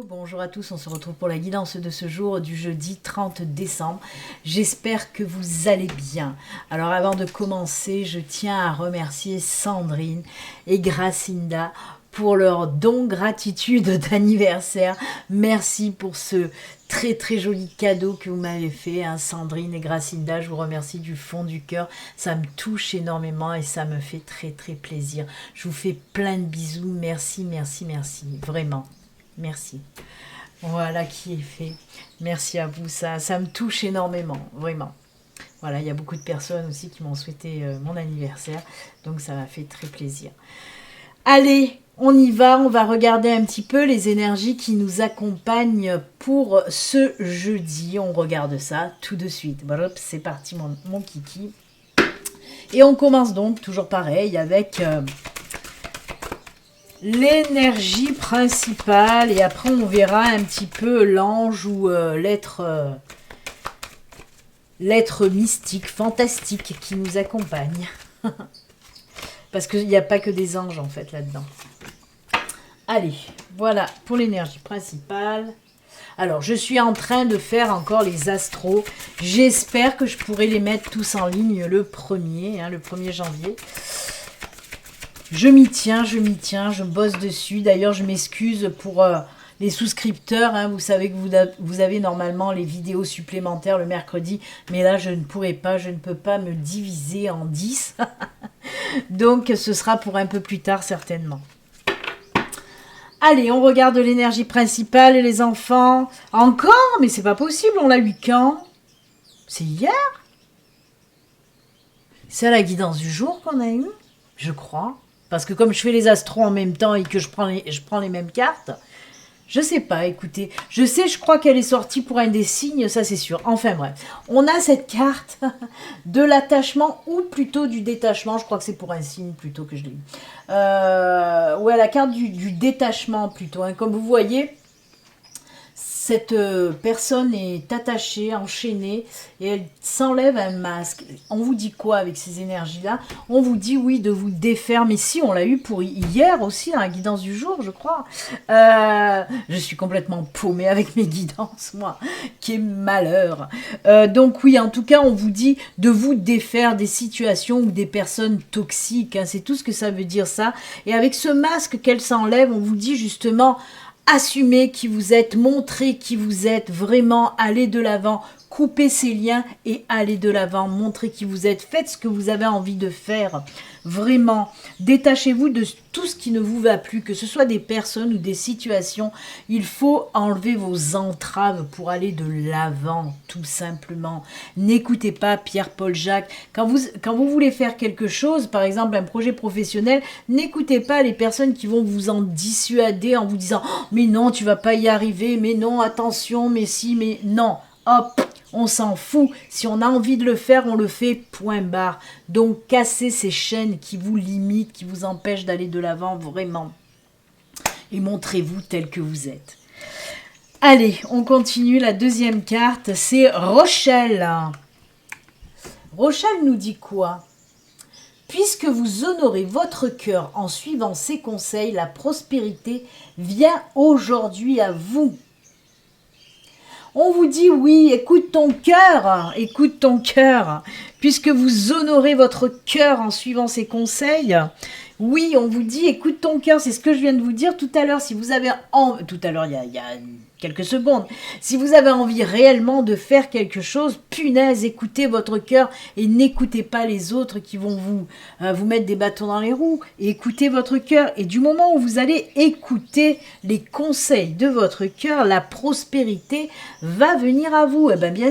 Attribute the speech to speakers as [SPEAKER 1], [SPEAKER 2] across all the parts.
[SPEAKER 1] Bonjour à tous, on se retrouve pour la guidance de ce jour du jeudi 30 décembre. J'espère que vous allez bien. Alors avant de commencer, je tiens à remercier Sandrine et Gracinda pour leur don gratitude d'anniversaire. Merci pour ce très très joli cadeau que vous m'avez fait, hein, Sandrine et Gracinda. Je vous remercie du fond du cœur. Ça me touche énormément et ça me fait très très plaisir. Je vous fais plein de bisous. Merci, merci, merci. Vraiment. Merci. Voilà qui est fait. Merci à vous. Ça me touche énormément. Vraiment. Voilà, il y a beaucoup de personnes aussi qui m'ont souhaité mon anniversaire. Donc ça m'a fait très plaisir. Allez, on y va. On va regarder un petit peu les énergies qui nous accompagnent pour ce jeudi. On regarde ça tout de suite. Voilà, c'est parti mon kiki. Et on commence donc toujours pareil avec... l'énergie principale, et après on verra un petit peu l'ange ou l'être mystique, fantastique qui nous accompagne. Parce qu'il n'y a pas que des anges en fait là-dedans. Allez, voilà pour l'énergie principale. Alors, je suis en train de faire encore les astros. J'espère que je pourrai les mettre tous en ligne le 1er janvier. Je m'y tiens, je bosse dessus. D'ailleurs, je m'excuse pour les souscripteurs. Hein. Vous savez que vous avez normalement les vidéos supplémentaires le mercredi. Mais là, je ne pourrai pas, je ne peux pas me diviser en 10. Donc, ce sera pour un peu plus tard, certainement. Allez, on regarde l'énergie principale, les enfants. Encore? Mais c'est pas possible, on l'a eu quand? C'est hier? C'est à la guidance du jour qu'on a eu, je crois. Parce que comme je fais les astros en même temps et que je prends les mêmes cartes, je sais pas, écoutez. Je crois qu'elle est sortie pour un des signes, ça c'est sûr. Enfin bref, on a cette carte de l'attachement ou plutôt du détachement. Je crois que c'est pour un signe plutôt que je l'ai eu. Ouais, la carte du détachement plutôt. Hein. Comme vous voyez, cette personne est attachée, enchaînée, et elle s'enlève un masque. On vous dit quoi avec ces énergies-là? On vous dit, oui, de vous défaire. Mais si, on l'a eu pour hier aussi, dans la guidance du jour, je crois. Je suis complètement paumée avec mes guidances, moi. Quel malheur. Donc oui, en tout cas, on vous dit de vous défaire des situations ou des personnes toxiques. Hein, c'est tout ce que ça veut dire, ça. Et avec ce masque qu'elle s'enlève, on vous dit justement... assumez qui vous êtes, montrez qui vous êtes, vraiment, allez de l'avant, coupez ces liens et allez de l'avant, montrez qui vous êtes, faites ce que vous avez envie de faire, vraiment, détachez-vous de tout ce qui ne vous va plus, que ce soit des personnes ou des situations, il faut enlever vos entraves pour aller de l'avant, tout simplement. N'écoutez pas Pierre-Paul Jacques, quand vous voulez faire quelque chose, par exemple un projet professionnel, n'écoutez pas les personnes qui vont vous en dissuader en vous disant oh, « mais non, tu vas pas y arriver, mais non, attention, mais si, mais non ». Hop, on s'en fout. Si on a envie de le faire, on le fait, point barre. Donc, cassez ces chaînes qui vous limitent, qui vous empêchent d'aller de l'avant, vraiment. Et montrez-vous tel que vous êtes. Allez, on continue. La deuxième carte, c'est Rochelle. Rochelle nous dit quoi? Puisque vous honorez votre cœur en suivant ses conseils, la prospérité vient aujourd'hui à vous. On vous dit oui, écoute ton cœur, puisque vous honorez votre cœur en suivant ces conseils. Oui, on vous dit, écoute ton cœur, c'est ce que je viens de vous dire tout à l'heure. Si vous avez tout à l'heure, il y a quelques secondes, si vous avez envie réellement de faire quelque chose, punaise, écoutez votre cœur et n'écoutez pas les autres qui vont vous mettre des bâtons dans les roues. Écoutez votre cœur, et du moment où vous allez écouter les conseils de votre cœur, la prospérité va venir à vous. Eh bien,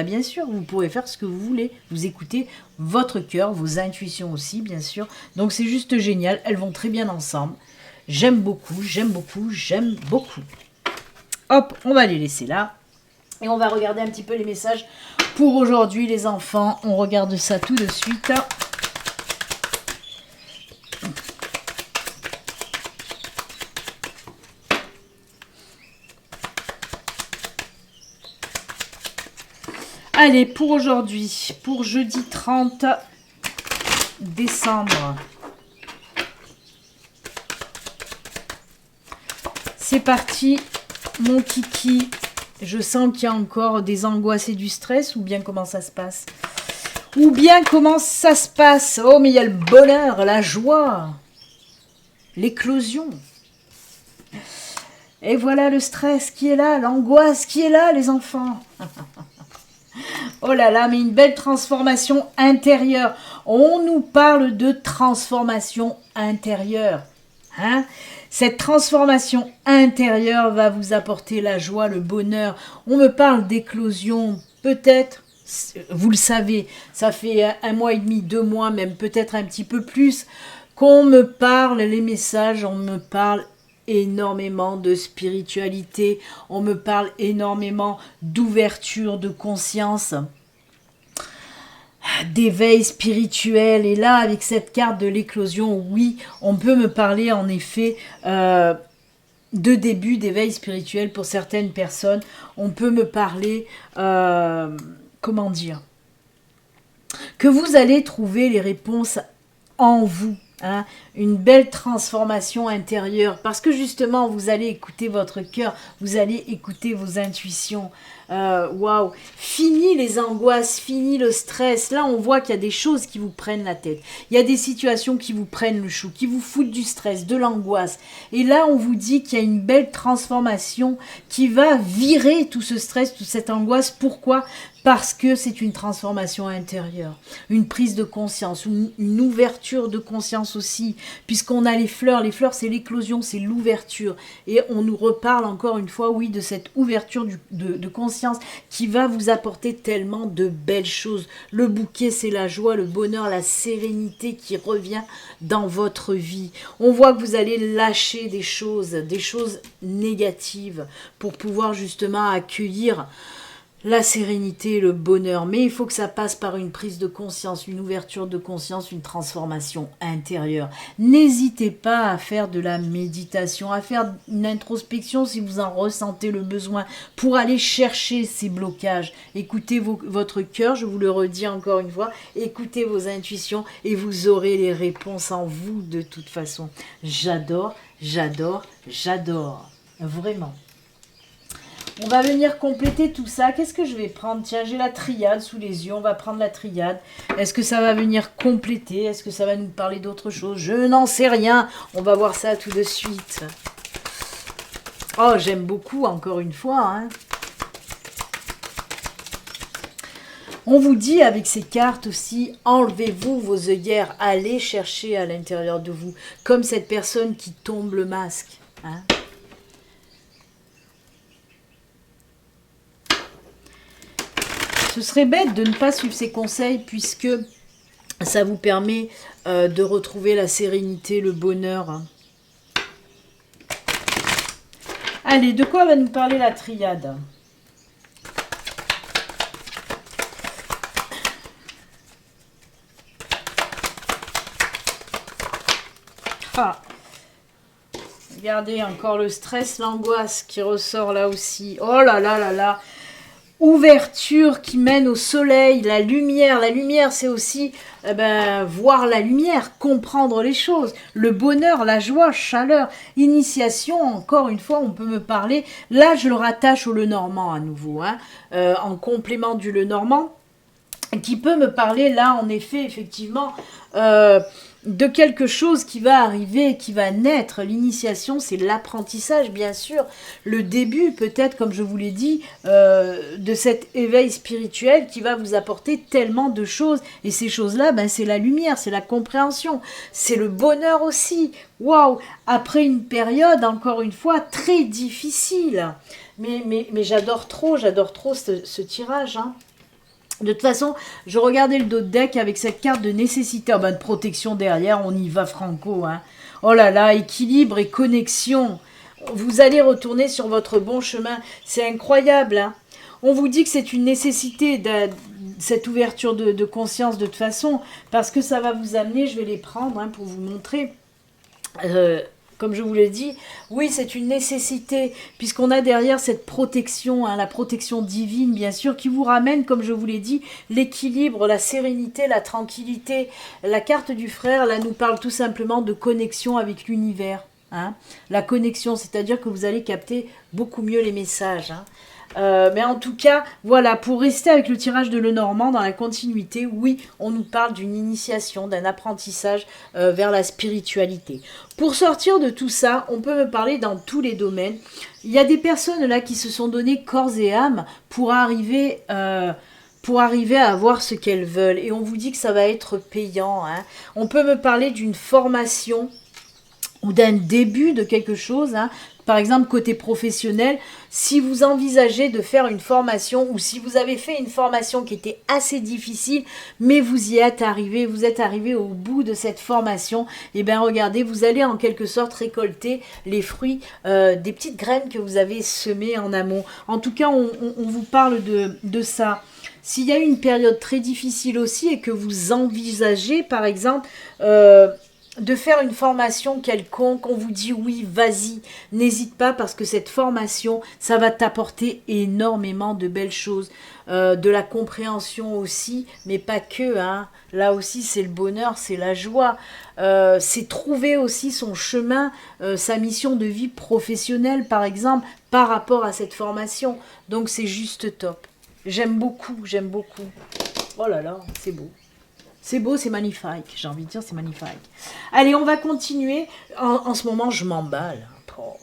[SPEAKER 1] bien sûr, vous pourrez faire ce que vous voulez. Vous écoutez votre cœur, vos intuitions aussi, bien sûr. Donc c'est juste génial, elles vont très bien ensemble. J'aime beaucoup, j'aime beaucoup, j'aime beaucoup. Hop, on va les laisser là. Et on va regarder un petit peu les messages pour aujourd'hui, les enfants. On regarde ça tout de suite. Allez, pour aujourd'hui, pour jeudi 30 décembre. C'est parti, mon kiki. Je sens qu'il y a encore des angoisses et du stress, ou bien comment ça se passe? Ou bien comment ça se passe? Oh, mais il y a le bonheur, la joie, l'éclosion. Et voilà le stress qui est là, l'angoisse qui est là, les enfants. Oh là là, mais une belle transformation intérieure. On nous parle de transformation intérieure. Hein? Cette transformation intérieure va vous apporter la joie, le bonheur. On me parle d'éclosion, peut-être, vous le savez, ça fait 1 mois et demi, 2 mois, même peut-être un petit peu plus, qu'on me parle, les messages, on me parle énormément de spiritualité, on me parle énormément d'ouverture de conscience, d'éveil spirituel. Et là, avec cette carte de l'éclosion, oui, on peut me parler en effet de début d'éveil spirituel pour certaines personnes. On peut me parler, comment dire, que vous allez trouver les réponses en vous. Hein, une belle transformation intérieure, parce que justement vous allez écouter votre cœur, vous allez écouter vos intuitions. Waouh, fini les angoisses, fini le stress. Là on voit qu'il y a des choses qui vous prennent la tête, il y a des situations qui vous prennent le chou, qui vous foutent du stress, de l'angoisse, et là on vous dit qu'il y a une belle transformation qui va virer tout ce stress, toute cette angoisse. Pourquoi? Parce que c'est une transformation intérieure, une prise de conscience, une ouverture de conscience aussi, puisqu'on a les fleurs c'est l'éclosion, c'est l'ouverture, et on nous reparle encore une fois, oui, de cette ouverture de conscience qui va vous apporter tellement de belles choses. Le bouquet, c'est la joie, le bonheur, la sérénité qui revient dans votre vie. On voit que vous allez lâcher des choses négatives pour pouvoir justement accueillir la sérénité, le bonheur, mais il faut que ça passe par une prise de conscience, une ouverture de conscience, une transformation intérieure. N'hésitez pas à faire de la méditation, à faire une introspection si vous en ressentez le besoin, pour aller chercher ces blocages. Écoutez votre cœur, je vous le redis encore une fois, écoutez vos intuitions et vous aurez les réponses en vous de toute façon. J'adore, j'adore, j'adore. Vraiment. On va venir compléter tout ça. Qu'est-ce que je vais prendre? Tiens, j'ai la triade sous les yeux. On va prendre la triade. Est-ce que ça va venir compléter? Est-ce que ça va nous parler d'autre chose? Je n'en sais rien. On va voir ça tout de suite. Oh, j'aime beaucoup, encore une fois. Hein. On vous dit avec ces cartes aussi, enlevez-vous vos œillères. Allez chercher à l'intérieur de vous. Comme cette personne qui tombe le masque. Hein. Ce serait bête de ne pas suivre ces conseils, puisque ça vous permet de retrouver la sérénité, le bonheur. Allez, de quoi va nous parler la triade? Ah. Regardez, encore le stress, l'angoisse qui ressort là aussi. Oh là là là là. Ouverture qui mène au soleil, la lumière. La lumière, c'est aussi voir la lumière, comprendre les choses. Le bonheur, la joie, chaleur, initiation. Encore une fois, on peut me parler. Là, je le rattache au Lenormand à nouveau, hein, en complément du Lenormand. qui peut me parler là, en effet, effectivement, euh, de quelque chose qui va arriver, qui va naître. L'initiation, c'est l'apprentissage, bien sûr. Le début, peut-être, comme je vous l'ai dit, de cet éveil spirituel qui va vous apporter tellement de choses. Et ces choses-là, ben, c'est la lumière, c'est la compréhension, c'est le bonheur aussi. Waouh! Après une période, encore une fois, très difficile. Mais j'adore trop ce tirage, hein. De toute façon, je regardais le dos de deck avec cette carte de nécessité, de protection derrière, on y va franco. Hein. Oh là là, équilibre et connexion. Vous allez retourner sur votre bon chemin. C'est incroyable. Hein. On vous dit que c'est une nécessité, cette ouverture de conscience de toute façon, parce que ça va vous amener, je vais les prendre hein, pour vous montrer. Comme je vous l'ai dit, oui, c'est une nécessité, puisqu'on a derrière cette protection, hein, la protection divine, bien sûr, qui vous ramène, comme je vous l'ai dit, l'équilibre, la sérénité, la tranquillité. La carte du frère, là, nous parle tout simplement de connexion avec l'univers. Hein. La connexion, c'est-à-dire que vous allez capter beaucoup mieux les messages. Hein. Mais en tout cas, voilà, pour rester avec le tirage de Lenormand dans la continuité, oui, on nous parle d'une initiation, d'un apprentissage vers la spiritualité. Pour sortir de tout ça, on peut me parler dans tous les domaines. Il y a des personnes là qui se sont donné corps et âme pour arriver à avoir ce qu'elles veulent. Et on vous dit que ça va être payant. Hein. On peut me parler d'une formation ou d'un début de quelque chose, hein. Par exemple, côté professionnel, si vous envisagez de faire une formation ou si vous avez fait une formation qui était assez difficile, mais vous y êtes arrivé, vous êtes arrivé au bout de cette formation, et bien regardez, vous allez en quelque sorte récolter les fruits des petites graines que vous avez semées en amont. En tout cas, on vous parle de ça. S'il y a eu une période très difficile aussi et que vous envisagez, par exemple, de faire une formation quelconque, on vous dit oui, vas-y, n'hésite pas parce que cette formation, ça va t'apporter énormément de belles choses, de la compréhension aussi, mais pas que, hein. Là aussi c'est le bonheur, c'est la joie, c'est trouver aussi son chemin, sa mission de vie professionnelle par exemple, par rapport à cette formation, donc c'est juste top. J'aime beaucoup, j'aime beaucoup. Oh là là, c'est beau. C'est beau, c'est magnifique. J'ai envie de dire, c'est magnifique. Allez, on va continuer. En ce moment, je m'emballe. Oh.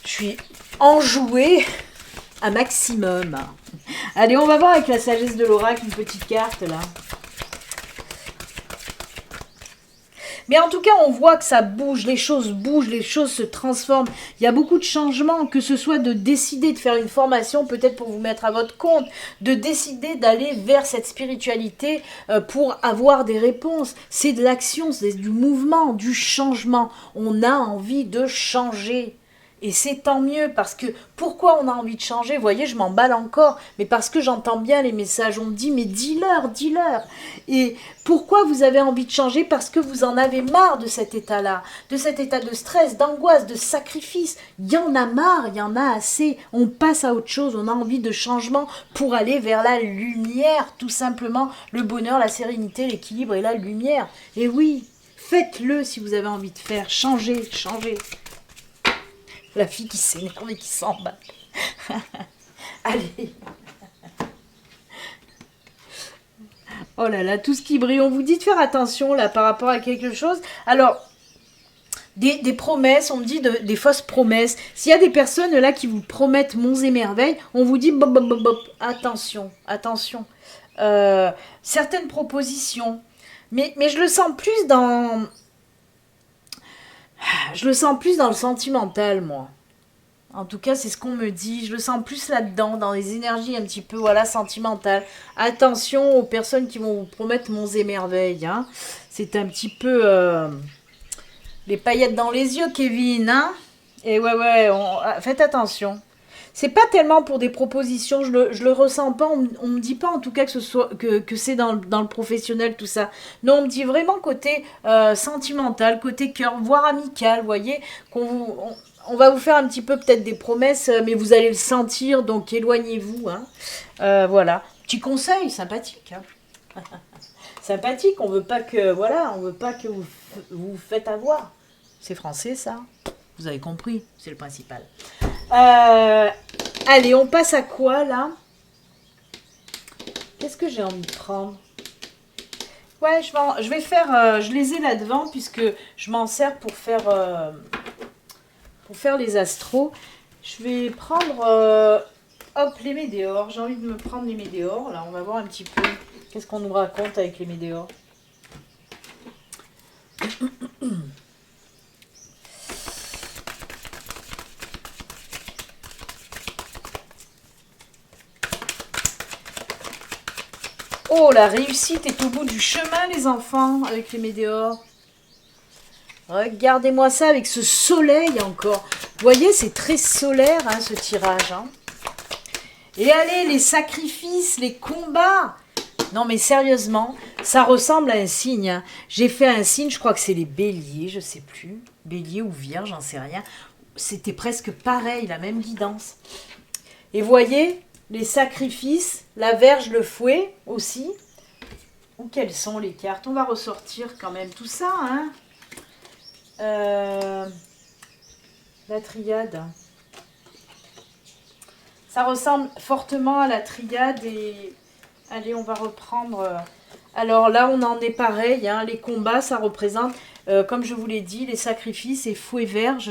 [SPEAKER 1] Je suis enjouée à maximum. Allez, on va voir avec la sagesse de l'oracle, une petite carte, là. Mais en tout cas, on voit que ça bouge, les choses se transforment. Il y a beaucoup de changements, que ce soit de décider de faire une formation, peut-être pour vous mettre à votre compte, de décider d'aller vers cette spiritualité pour avoir des réponses. C'est de l'action, c'est du mouvement, du changement. On a envie de changer. Et c'est tant mieux, parce que pourquoi on a envie de changer? Vous voyez, je m'emballe encore, mais parce que j'entends bien les messages. On me dit, mais dis-leur, dis-leur. Et pourquoi vous avez envie de changer? Parce que vous en avez marre de cet état-là, de cet état de stress, d'angoisse, de sacrifice. Il y en a marre, il y en a assez. On passe à autre chose, on a envie de changement pour aller vers la lumière, tout simplement. Le bonheur, la sérénité, l'équilibre et la lumière. Et oui, faites-le si vous avez envie de faire. Changez, changez. La fille qui s'énerve et qui s'emballe. Allez. Oh là là, tout ce qui brille. On vous dit de faire attention là par rapport à quelque chose. Alors, des promesses, on me dit des fausses promesses. S'il y a des personnes là qui vous promettent monts et merveilles, on vous dit bop, bop, bop, bop. Attention, attention. Certaines propositions. Mais je le sens plus dans... Je le sens plus dans le sentimental, moi. En tout cas, c'est ce qu'on me dit. Je le sens plus là-dedans, dans les énergies un petit peu, voilà, sentimentales. Attention aux personnes qui vont vous promettre monts et merveilles. Hein. C'est un petit peu les paillettes dans les yeux, Kevin. Hein. Et ouais, faites attention. C'est pas tellement pour des propositions, je le ressens pas, on me dit pas en tout cas que c'est dans le professionnel tout ça. Non, on me dit vraiment côté sentimental, côté cœur, voire amical, vous voyez, on va vous faire un petit peu peut-être des promesses, mais vous allez le sentir, donc éloignez-vous. Hein. Voilà, petit conseil sympathique. Hein. Sympathique, on veut pas que vous vous faites avoir. C'est français ça. Vous avez compris, c'est le principal. Allez, on passe à quoi là? Qu'est-ce que j'ai envie de prendre? Ouais, je vais faire... je les ai là devant puisque je m'en sers pour faire les astros. Je vais prendre... hop, les météores. J'ai envie de me prendre les météores. Là, on va voir un petit peu qu'est-ce qu'on nous raconte avec les météores. Oh, la réussite est au bout du chemin, les enfants, avec les météores. Regardez-moi ça avec ce soleil encore. Vous voyez, c'est très solaire, hein, ce tirage. Hein. Et allez, les sacrifices, les combats. Non, mais sérieusement, ça ressemble à un signe. Hein. J'ai fait un signe, je crois que c'est les béliers, je sais plus. Bélier ou vierge, j'en sais rien. C'était presque pareil, la même guidance. Et voyez, les sacrifices, la verge, le fouet aussi. Ou quelles sont les cartes? On va ressortir quand même tout ça. Hein. La triade. Ça ressemble fortement à la triade et... Allez, on va reprendre... Alors là, on en est pareil. Hein. Les combats, ça représente, comme je vous l'ai dit, les sacrifices et fouet verge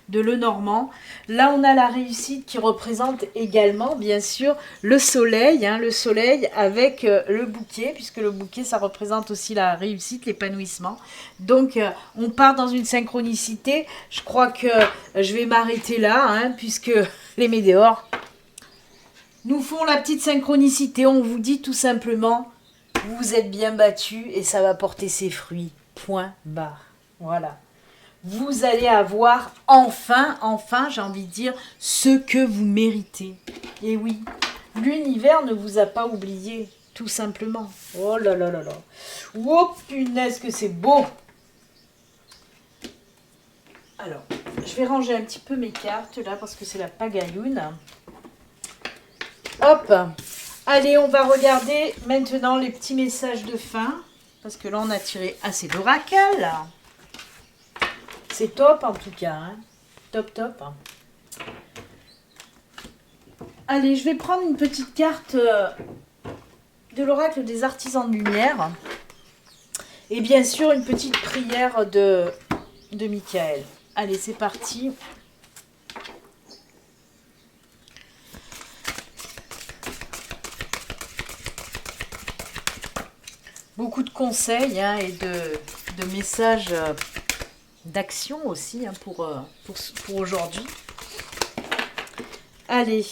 [SPEAKER 1] de Lenormand. Là, on a la réussite qui représente également, bien sûr, le soleil. Hein, le soleil avec le bouquet, puisque le bouquet, ça représente aussi la réussite, l'épanouissement. Donc, on part dans une synchronicité. Je crois que je vais m'arrêter là, hein, puisque les météores nous font la petite synchronicité. On vous dit tout simplement, vous vous êtes bien battus et ça va porter ses fruits. Point barre. Voilà. Vous allez avoir enfin, j'ai envie de dire, ce que vous méritez. Et oui, l'univers ne vous a pas oublié, tout simplement. Oh là là là là. Oh punaise que c'est beau. Alors, je vais ranger un petit peu mes cartes là parce que c'est la pagayoune. Hop. Allez, on va regarder maintenant les petits messages de fin. Parce que là, on a tiré assez d'oracle. C'est top en tout cas. Hein. Top, top. Allez, je vais prendre une petite carte de l'oracle des artisans de lumière. Et bien sûr, une petite prière de Michael. Allez, c'est parti. Beaucoup de conseils hein, et de messages d'action aussi hein, pour aujourd'hui. Allez,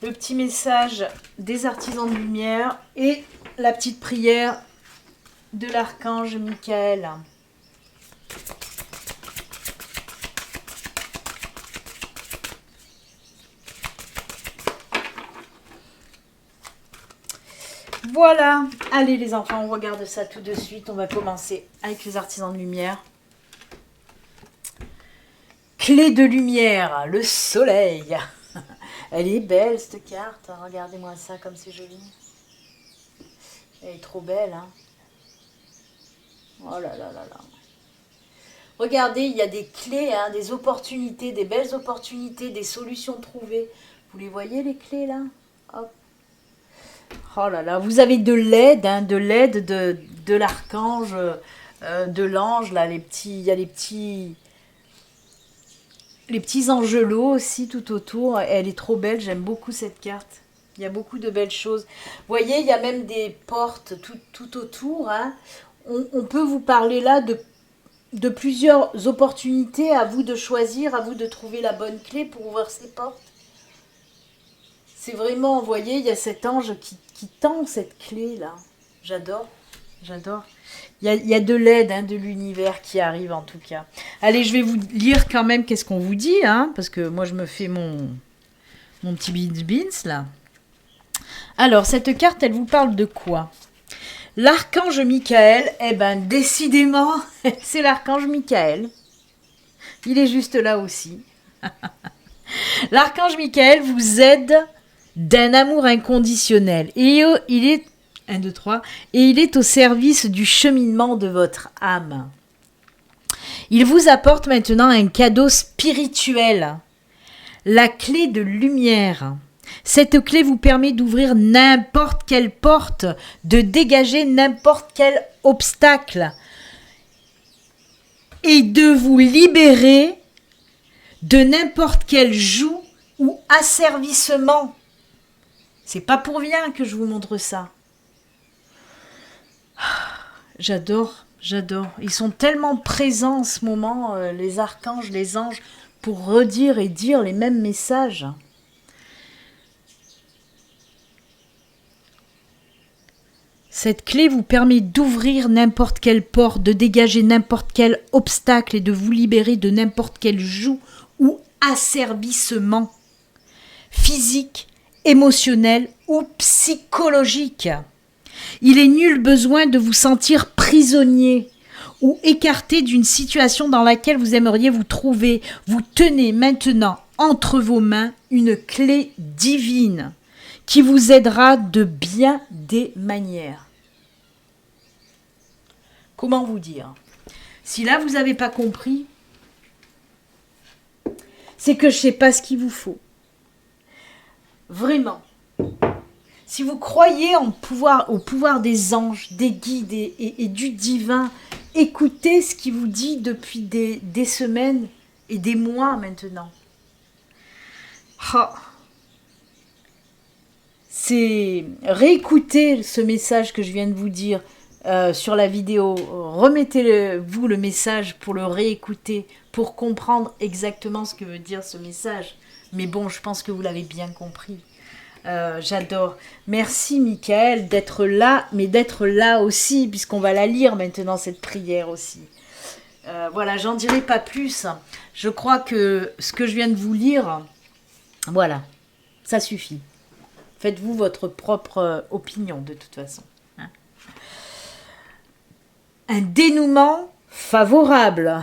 [SPEAKER 1] le petit message des artisans de lumière et la petite prière de l'archange Michael. Voilà, allez les enfants, on regarde ça tout de suite. On va commencer avec les artisans de lumière. Clé de lumière, le soleil. Elle est belle cette carte, regardez-moi ça comme c'est joli. Elle est trop belle, hein. Oh là là là là. Regardez, il y a des clés, hein, des opportunités, des belles opportunités, des solutions trouvées. Vous les voyez les clés là? Hop. Oh là là, vous avez de l'aide, hein, de l'archange, de l'ange, là, il y a les petits angelots aussi tout autour. Elle est trop belle, j'aime beaucoup cette carte. Il y a beaucoup de belles choses. Vous voyez, il y a même des portes tout autour. Hein. On peut vous parler là de plusieurs opportunités, à vous de choisir, à vous de trouver la bonne clé pour ouvrir ces portes. C'est vraiment, vous voyez, il y a cet ange qui tend cette clé-là. J'adore, j'adore. Il y a de l'aide hein, de l'univers qui arrive en tout cas. Allez, je vais vous lire quand même qu'est-ce qu'on vous dit, hein, parce que moi je me fais mon petit beans là. Alors, cette carte, elle vous parle de quoi? L'archange Michael, eh ben décidément, c'est l'archange Michael. Il est juste là aussi. L'archange Michael vous aide d'un amour inconditionnel. Et il est 1, 2, 3. Et il est au service du cheminement de votre âme. Il vous apporte maintenant un cadeau spirituel. La clé de lumière. Cette clé vous permet d'ouvrir n'importe quelle porte, de dégager n'importe quel obstacle et de vous libérer de n'importe quel joug ou asservissement. C'est pas pour rien que je vous montre ça. J'adore. Ils sont tellement présents en ce moment, les archanges, les anges, pour redire et dire les mêmes messages. Cette clé vous permet d'ouvrir n'importe quelle porte, de dégager n'importe quel obstacle et de vous libérer de n'importe quel joug ou asservissement physique, émotionnel ou psychologique. Il est nul besoin de vous sentir prisonnier ou écarté d'une situation dans laquelle vous aimeriez vous trouver. Vous tenez maintenant entre vos mains une clé divine qui vous aidera de bien des manières. Comment vous dire? Si là vous n'avez pas compris, c'est que je ne sais pas ce qu'il vous faut. Vraiment. Si vous croyez au pouvoir des anges, des guides et du divin, écoutez ce qu'il vous dit depuis des semaines et des mois maintenant. Oh. C'est réécouter ce message que je viens de vous dire sur la vidéo. Remettez-vous le message pour le réécouter, pour comprendre exactement ce que veut dire ce message. Mais bon, je pense que vous l'avez bien compris. J'adore. Merci Michael d'être là, mais d'être là aussi, puisqu'on va la lire maintenant, cette prière aussi. Voilà, j'en dirai pas plus. Je crois que ce que je viens de vous lire, voilà, ça suffit. Faites-vous votre propre opinion de toute façon. Hein. Un dénouement favorable.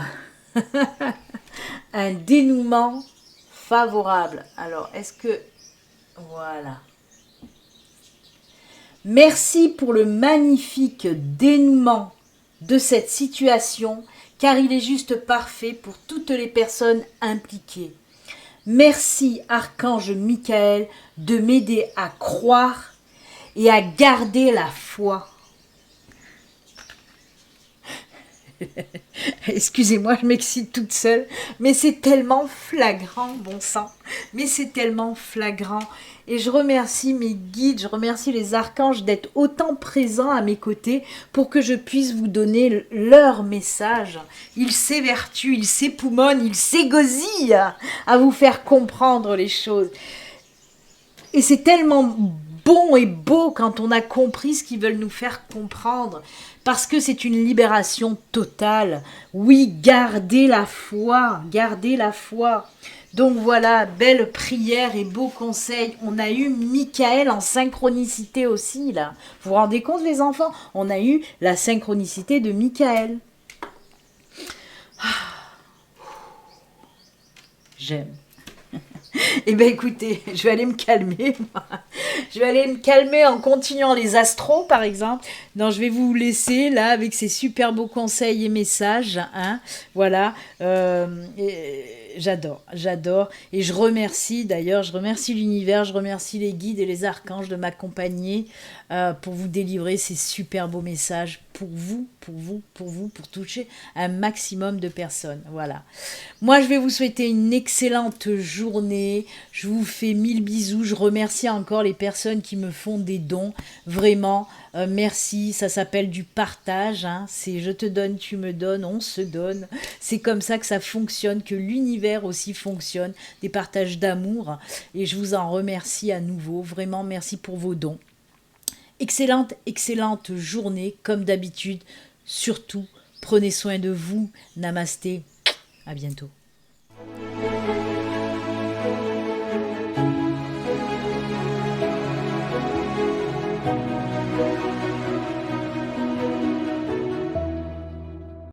[SPEAKER 1] Un dénouement favorable. Alors, est-ce que... Voilà. Merci pour le magnifique dénouement de cette situation, car il est juste parfait pour toutes les personnes impliquées. Merci, Archange Michael, de m'aider à croire et à garder la foi. Excusez-moi, je m'excite toute seule, mais c'est tellement flagrant, bon sang, mais c'est tellement flagrant. Et je remercie mes guides, je remercie les archanges d'être autant présents à mes côtés pour que je puisse vous donner leur message. Ils s'évertuent, ils s'époumonnent, ils s'égosillent à vous faire comprendre les choses. Et c'est tellement bon et beau quand on a compris ce qu'ils veulent nous faire comprendre. Parce que c'est une libération totale. Oui, gardez la foi, gardez la foi. Donc voilà, belle prière et beau conseil. On a eu Michael en synchronicité aussi, là. Vous vous rendez compte, les enfants? On a eu la synchronicité de Michael. J'aime. Eh bien écoutez, je vais aller me calmer. Je vais aller me calmer en continuant les astros par exemple. Non, je vais vous laisser là avec ces super beaux conseils et messages. Hein. Voilà. J'adore. Et je remercie d'ailleurs, je remercie l'univers, je remercie les guides et les archanges de m'accompagner pour vous délivrer ces super beaux messages pour vous, toucher un maximum de personnes. Voilà. Moi, je vais vous souhaiter une excellente journée. Je vous fais 1000 bisous. Je remercie encore les personnes qui me font des dons. Vraiment, merci. Ça s'appelle du partage. Hein. C'est je te donne, tu me donnes, on se donne. C'est comme ça que ça fonctionne, que l'univers aussi fonctionne. Des partages d'amour. Et je vous en remercie à nouveau. Vraiment, merci pour vos dons. Excellente journée, comme d'habitude. Surtout, prenez soin de vous. Namasté. À bientôt.